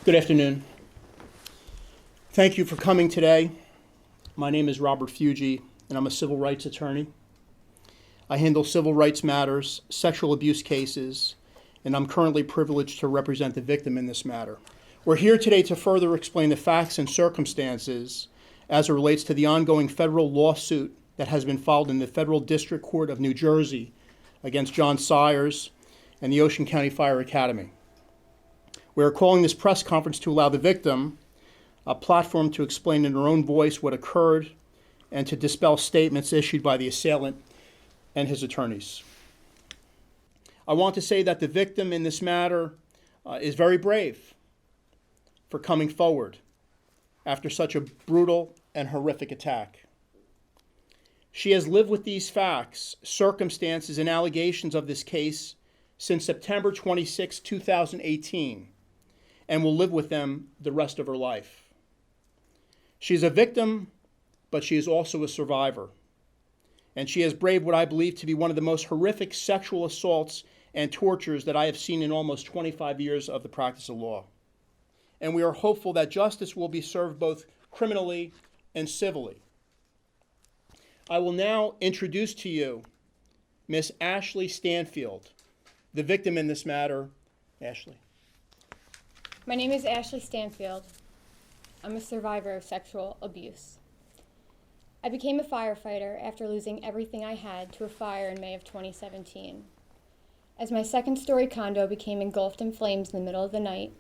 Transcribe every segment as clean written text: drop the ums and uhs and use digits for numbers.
Good afternoon. Thank you for coming today. My name is Robert Fuggi, and I'm a civil rights attorney. I handle civil rights matters, sexual abuse cases, and I'm currently privileged to represent the victim in this matter. We're here today to further explain the facts and circumstances as it relates to the ongoing federal lawsuit that has been filed in the Federal District Court of New Jersey against John Sayers and the Ocean County Fire Academy. We are calling this press conference to allow the victim a platform to explain in her own voice what occurred and to dispel statements issued by the assailant and his attorneys. I want to say that the victim in this matter is very brave for coming forward after such a brutal and horrific attack. She has lived with these facts, circumstances, and allegations of this case since September 26, 2018, and will live with them the rest of her life. She is a victim, but she is also a survivor. And she has braved what I believe to be one of the most horrific sexual assaults and tortures that I have seen in almost 25 years of the practice of law. And we are hopeful that justice will be served both criminally and civilly. I will now introduce to you Miss Ashley Stanfield, the victim in this matter. Ashley. My name is Ashley Stanfield. I'm a survivor of sexual abuse. I became a firefighter after losing everything I had to a fire in May of 2017. As my second-story condo became engulfed in flames in the middle of the night,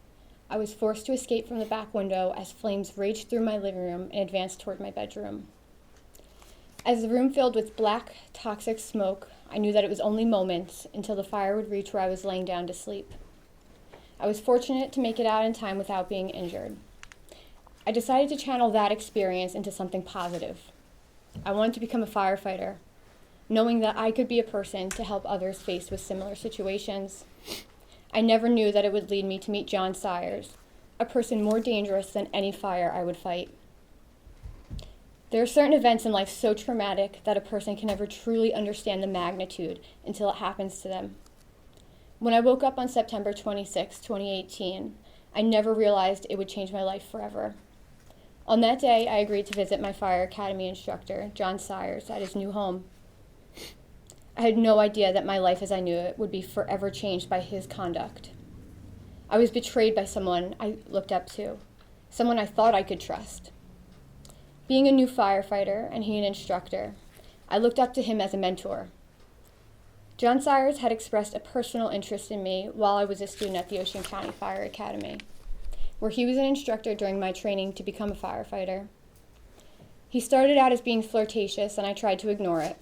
I was forced to escape from the back window as flames raged through my living room and advanced toward my bedroom. As the room filled with black, toxic smoke, I knew that it was only moments until the fire would reach where I was laying down to sleep. I was fortunate to make it out in time without being injured. I decided to channel that experience into something positive. I wanted to become a firefighter, knowing that I could be a person to help others faced with similar situations. I never knew that it would lead me to meet John Sayers, a person more dangerous than any fire I would fight. There are certain events in life so traumatic that a person can never truly understand the magnitude until it happens to them. When I woke up on September 26, 2018, I never realized it would change my life forever. On that day, I agreed to visit my fire academy instructor, John Sayers, at his new home. I had no idea that my life as I knew it would be forever changed by his conduct. I was betrayed by someone I looked up to, someone I thought I could trust. Being a new firefighter and he an instructor, I looked up to him as a mentor. John Sayers had expressed a personal interest in me while I was a student at the Ocean County Fire Academy, where he was an instructor during my training to become a firefighter. He started out as being flirtatious, and I tried to ignore it.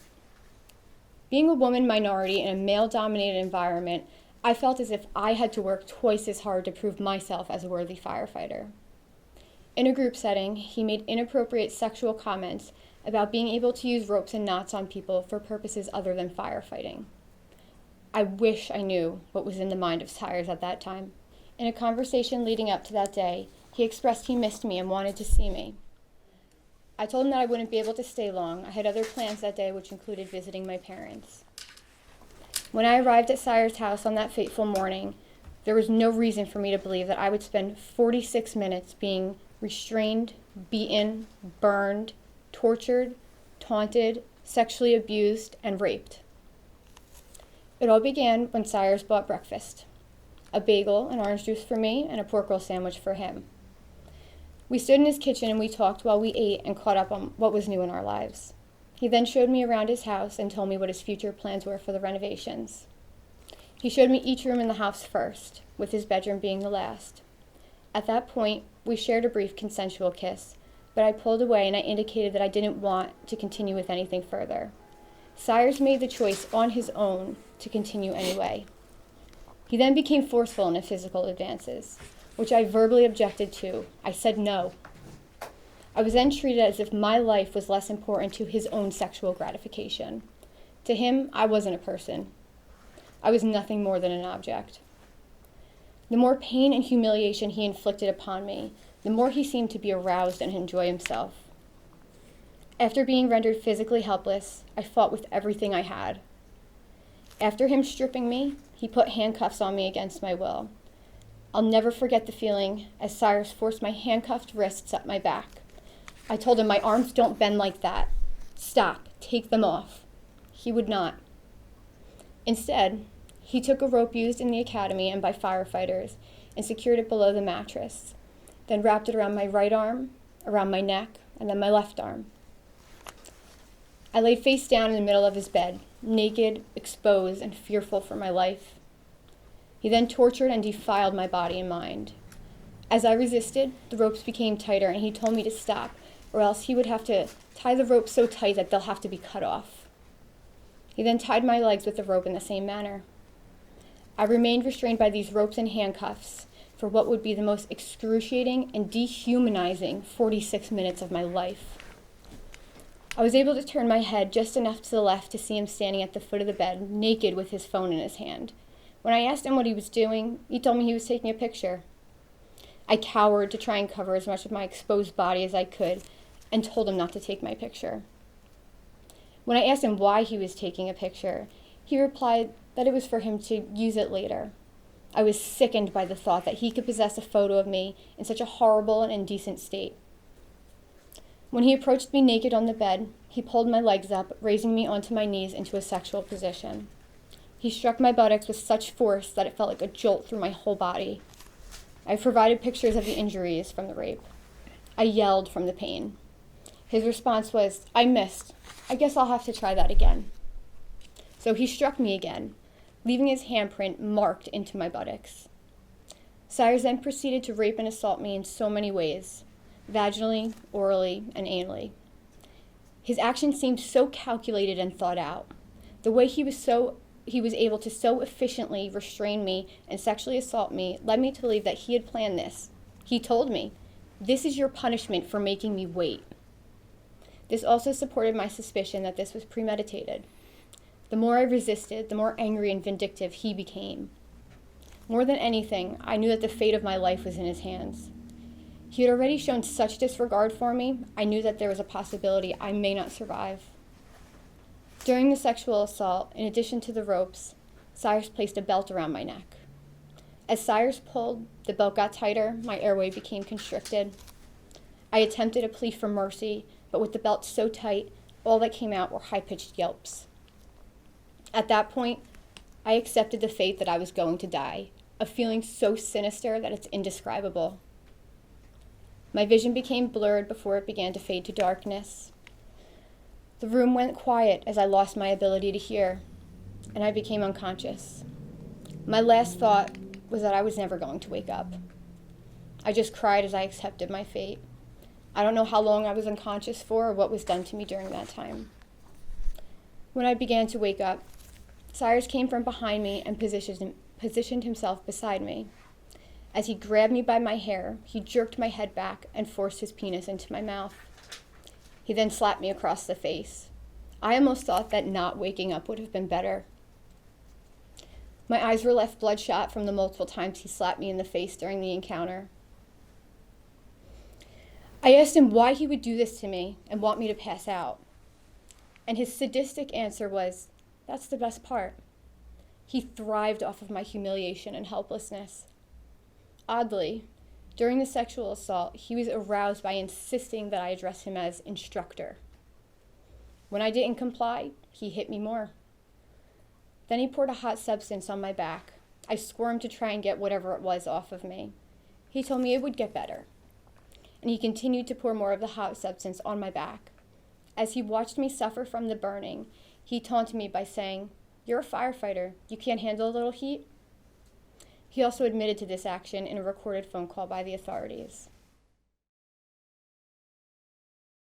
Being a woman minority in a male-dominated environment, I felt as if I had to work twice as hard to prove myself as a worthy firefighter. In a group setting, he made inappropriate sexual comments about being able to use ropes and knots on people for purposes other than firefighting. I wish I knew what was in the mind of Sayers at that time. In a conversation leading up to that day, he expressed he missed me and wanted to see me. I told him that I wouldn't be able to stay long. I had other plans that day, which included visiting my parents. When I arrived at Sayers' house on that fateful morning, there was no reason for me to believe that I would spend 46 minutes being restrained, beaten, burned, tortured, taunted, sexually abused, and raped. It all began when Sayers bought breakfast, a bagel and orange juice for me, and a pork roll sandwich for him. We stood in his kitchen and we talked while we ate and caught up on what was new in our lives. He then showed me around his house and told me what his future plans were for the renovations. He showed me each room in the house first, with his bedroom being the last. At that point, we shared a brief consensual kiss, but I pulled away and I indicated that I didn't want to continue with anything further. Sayers made the choice on his own to continue anyway. He then became forceful in his physical advances, which I verbally objected to. I said no. I was then treated as if my life was less important to his own sexual gratification. To him, I wasn't a person. I was nothing more than an object. The more pain and humiliation he inflicted upon me, the more he seemed to be aroused and enjoy himself. After being rendered physically helpless, I fought with everything I had. After him stripping me, he put handcuffs on me against my will. I'll never forget the feeling as Cyrus forced my handcuffed wrists up my back. I told him, my arms don't bend like that. Stop, take them off. He would not. Instead, he took a rope used in the academy and by firefighters and secured it below the mattress, then wrapped it around my right arm, around my neck, and then my left arm. I laid face down in the middle of his bed, naked, exposed, and fearful for my life. He then tortured and defiled my body and mind. As I resisted, the ropes became tighter, and he told me to stop, or else he would have to tie the ropes so tight that they'll have to be cut off. He then tied my legs with the rope in the same manner. I remained restrained by these ropes and handcuffs for what would be the most excruciating and dehumanizing 46 minutes of my life. I was able to turn my head just enough to the left to see him standing at the foot of the bed, naked with his phone in his hand. When I asked him what he was doing, he told me he was taking a picture. I cowered to try and cover as much of my exposed body as I could and told him not to take my picture. When I asked him why he was taking a picture, he replied that it was for him to use it later. I was sickened by the thought that he could possess a photo of me in such a horrible and indecent state. When he approached me naked on the bed, he pulled my legs up, raising me onto my knees into a sexual position. He struck my buttocks with such force that it felt like a jolt through my whole body. I provided pictures of the injuries from the rape. I yelled from the pain. His response was, "I missed. I guess I'll have to try that again." So he struck me again, leaving his handprint marked into my buttocks. Cyrus then proceeded to rape and assault me in so many ways, vaginally, orally, and anally. His actions seemed so calculated and thought out. The way he was able to so efficiently restrain me and sexually assault me led me to believe that he had planned this. He told me, "This is your punishment for making me wait." This also supported my suspicion that this was premeditated. The more I resisted, the more angry and vindictive he became. More than anything, I knew that the fate of my life was in his hands. He had already shown such disregard for me, I knew that there was a possibility I may not survive. During the sexual assault, in addition to the ropes, Cyrus placed a belt around my neck. As Cyrus pulled, the belt got tighter, my airway became constricted. I attempted a plea for mercy, but with the belt so tight, all that came out were high-pitched yelps. At that point, I accepted the fate that I was going to die, a feeling so sinister that it's indescribable. My vision became blurred before it began to fade to darkness. The room went quiet as I lost my ability to hear, and I became unconscious. My last thought was that I was never going to wake up. I just cried as I accepted my fate. I don't know how long I was unconscious for or what was done to me during that time. When I began to wake up, Cyrus came from behind me and positioned himself beside me. As he grabbed me by my hair, he jerked my head back and forced his penis into my mouth. He then slapped me across the face. I almost thought that not waking up would have been better. My eyes were left bloodshot from the multiple times he slapped me in the face during the encounter. I asked him why he would do this to me and want me to pass out. And his sadistic answer was, "That's the best part." He thrived off of my humiliation and helplessness. Oddly, during the sexual assault, he was aroused by insisting that I address him as instructor. When I didn't comply, he hit me more. Then he poured a hot substance on my back. I squirmed to try and get whatever it was off of me. He told me it would get better. And he continued to pour more of the hot substance on my back. As he watched me suffer from the burning, he taunted me by saying, "You're a firefighter. You can't handle a little heat?" He also admitted to this action in a recorded phone call by the authorities.